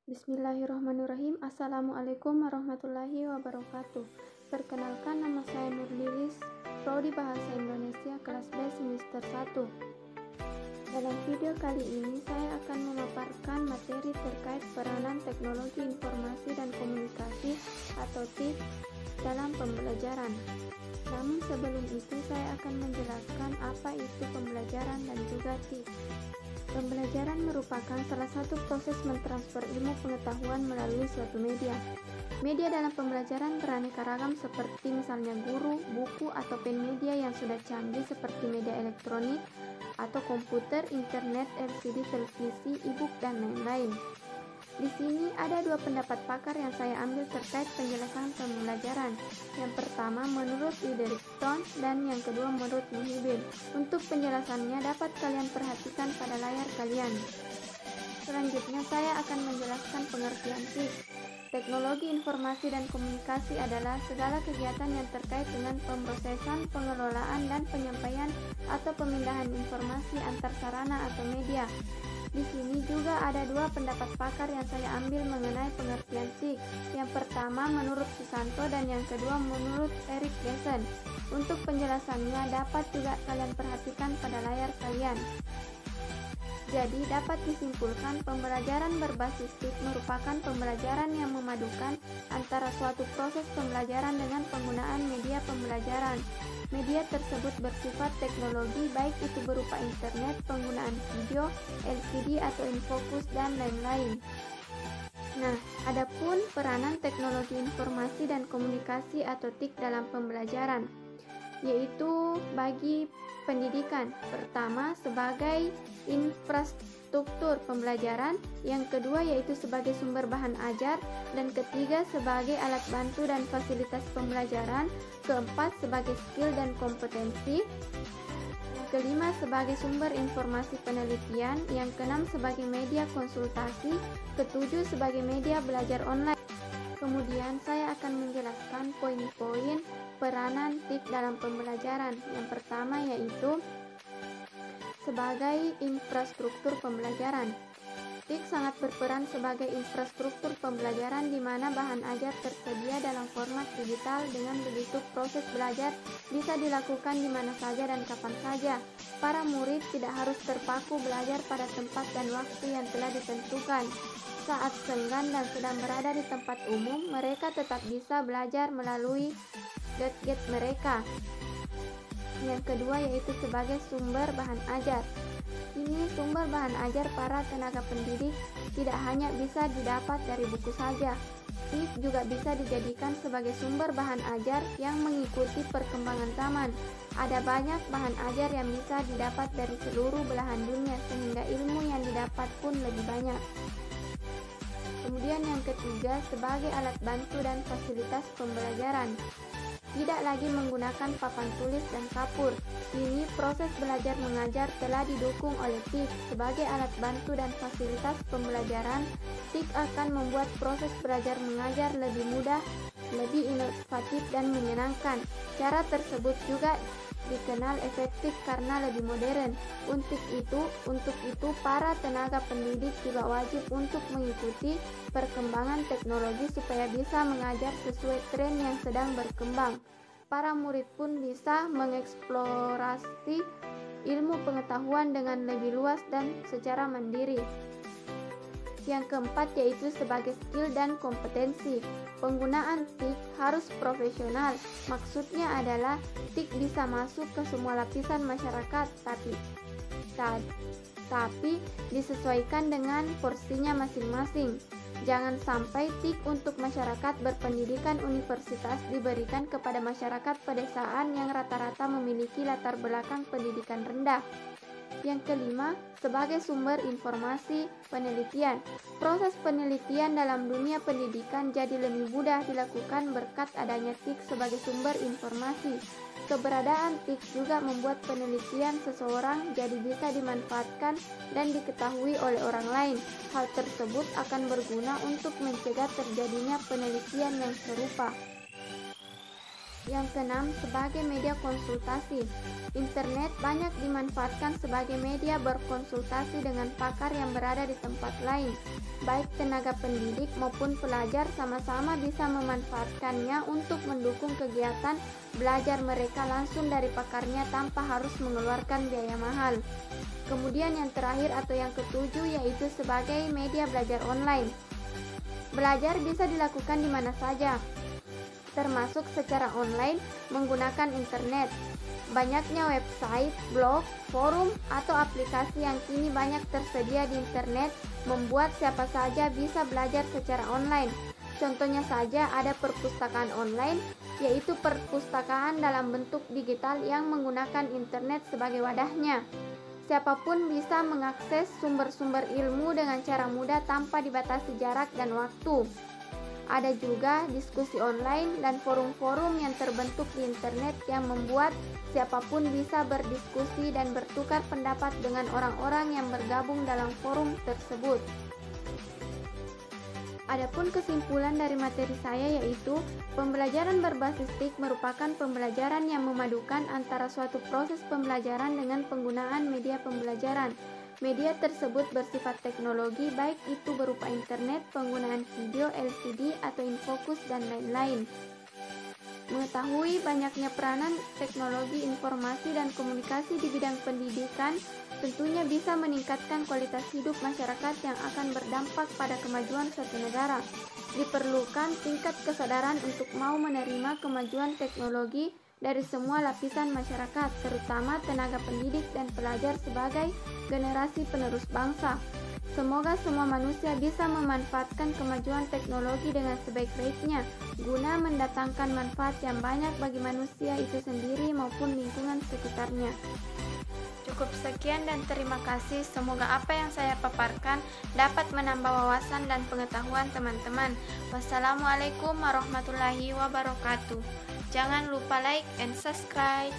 Bismillahirrahmanirrahim. Assalamualaikum warahmatullahi wabarakatuh. Perkenalkan, nama saya Nur Lilis, Prodi Bahasa Indonesia kelas B semester 1. Dalam video kali ini saya akan memaparkan materi terkait peranan teknologi informasi dan komunikasi atau TIK dalam pembelajaran. Namun sebelum itu saya akan menjelaskan apa itu pembelajaran dan juga TIK. Pembelajaran merupakan salah satu proses mentransfer ilmu pengetahuan melalui suatu media. Media dalam pembelajaran beraneka ragam seperti misalnya guru, buku, atau pen media yang sudah canggih seperti media elektronik atau komputer, internet, LCD, televisi, e-book, dan lain-lain. Di sini ada dua pendapat pakar yang saya ambil terkait penjelasan pembelajaran. Yang pertama menurut Witherington dan yang kedua menurut Muhibin. Untuk penjelasannya dapat kalian perhatikan pada layar kalian. Selanjutnya saya akan menjelaskan pengertian TIK. Teknologi informasi dan komunikasi adalah segala kegiatan yang terkait dengan pemrosesan, pengelolaan, dan penyampaian atau pemindahan informasi antar sarana atau media. Di sini juga ada dua pendapat pakar yang saya ambil mengenai pengertian TIK. Yang pertama menurut Susanto dan yang kedua menurut Eric Gessen. Untuk penjelasannya dapat juga kalian perhatikan pada layar kalian. Jadi dapat disimpulkan pembelajaran berbasis TIK merupakan pembelajaran yang memadukan antara suatu proses pembelajaran dengan penggunaan media pembelajaran. Media tersebut bersifat teknologi baik itu berupa internet, penggunaan video, LCD atau infocus dan lain-lain. Nah, adapun peranan teknologi informasi dan komunikasi atau TIK dalam pembelajaran, yaitu bagi pendidikan. Pertama, sebagai infrastruktur pembelajaran, yang kedua yaitu sebagai sumber bahan ajar, dan ketiga sebagai alat bantu dan fasilitas pembelajaran, keempat sebagai skill dan kompetensi, yang kelima sebagai sumber informasi penelitian, yang keenam sebagai media konsultasi, ketujuh sebagai media belajar online. Kemudian saya akan menjelaskan poin-poin peranan TIK dalam pembelajaran. Yang pertama yaitu sebagai infrastruktur pembelajaran. TIK sangat berperan sebagai infrastruktur pembelajaran di mana bahan ajar tersedia dalam format digital. Dengan begitu proses belajar bisa dilakukan di mana saja dan kapan saja. Para murid tidak harus terpaku belajar pada tempat dan waktu yang telah ditentukan. Saat senggan dan sedang berada di tempat umum, mereka tetap bisa belajar melalui gadget mereka. Yang kedua yaitu sebagai sumber bahan ajar. Ini sumber bahan ajar para tenaga pendidik tidak hanya bisa didapat dari buku saja. TIK juga bisa dijadikan sebagai sumber bahan ajar yang mengikuti perkembangan zaman. Ada banyak bahan ajar yang bisa didapat dari seluruh belahan dunia sehingga ilmu yang didapat pun lebih banyak. Kemudian yang ketiga sebagai alat bantu dan fasilitas pembelajaran. Tidak lagi menggunakan papan tulis dan kapur. Kini proses belajar mengajar telah didukung oleh TIK. Sebagai alat bantu dan fasilitas pembelajaran, TIK akan membuat proses belajar mengajar lebih mudah, lebih inovatif dan menyenangkan. Cara tersebut juga dikenal efektif karena lebih modern. Untuk itu para tenaga pendidik juga wajib untuk mengikuti perkembangan teknologi supaya bisa mengajar sesuai tren yang sedang berkembang. Para murid pun bisa mengeksplorasi ilmu pengetahuan dengan lebih luas dan secara mandiri. Yang keempat yaitu sebagai skill dan kompetensi. Penggunaan TIK harus profesional. Maksudnya adalah TIK bisa masuk ke semua lapisan masyarakat, tapi disesuaikan dengan porsinya masing-masing. Jangan sampai TIK untuk masyarakat berpendidikan universitas diberikan kepada masyarakat pedesaan yang rata-rata memiliki latar belakang pendidikan rendah. Yang kelima, sebagai sumber informasi penelitian. Proses penelitian dalam dunia pendidikan jadi lebih mudah dilakukan berkat adanya TIK sebagai sumber informasi. Keberadaan TIK juga membuat penelitian seseorang jadi bisa dimanfaatkan dan diketahui oleh orang lain. Hal tersebut akan berguna untuk mencegah terjadinya penelitian yang serupa. Yang keenam, sebagai media konsultasi. Internet banyak dimanfaatkan sebagai media berkonsultasi dengan pakar yang berada di tempat lain. Baik tenaga pendidik maupun pelajar sama-sama bisa memanfaatkannya untuk mendukung kegiatan belajar mereka langsung dari pakarnya tanpa harus mengeluarkan biaya mahal. Kemudian yang terakhir atau yang ketujuh yaitu sebagai media belajar online. Belajar bisa dilakukan di mana saja, termasuk secara online menggunakan internet. Banyaknya website, blog, forum, atau aplikasi yang kini banyak tersedia di internet membuat siapa saja bisa belajar secara online. Contohnya saja ada perpustakaan online, yaitu perpustakaan dalam bentuk digital yang menggunakan internet sebagai wadahnya. Siapapun bisa mengakses sumber-sumber ilmu dengan cara mudah tanpa dibatasi jarak dan waktu. Ada juga diskusi online dan forum-forum yang terbentuk di internet yang membuat siapapun bisa berdiskusi dan bertukar pendapat dengan orang-orang yang bergabung dalam forum tersebut. Adapun kesimpulan dari materi saya yaitu pembelajaran berbasis TIK merupakan pembelajaran yang memadukan antara suatu proses pembelajaran dengan penggunaan media pembelajaran. Media tersebut bersifat teknologi, baik itu berupa internet, penggunaan video, LCD, atau infocus, dan lain-lain. Mengetahui banyaknya peranan teknologi informasi dan komunikasi di bidang pendidikan tentunya bisa meningkatkan kualitas hidup masyarakat yang akan berdampak pada kemajuan suatu negara. Diperlukan tingkat kesadaran untuk mau menerima kemajuan teknologi dari semua lapisan masyarakat, terutama tenaga pendidik dan pelajar sebagai generasi penerus bangsa. Semoga semua manusia bisa memanfaatkan kemajuan teknologi dengan sebaik-baiknya, guna mendatangkan manfaat yang banyak bagi manusia itu sendiri maupun lingkungan sekitarnya. Cukup sekian dan terima kasih. Semoga apa yang saya paparkan dapat menambah wawasan dan pengetahuan teman-teman. Wassalamualaikum warahmatullahi wabarakatuh. Jangan lupa like and subscribe.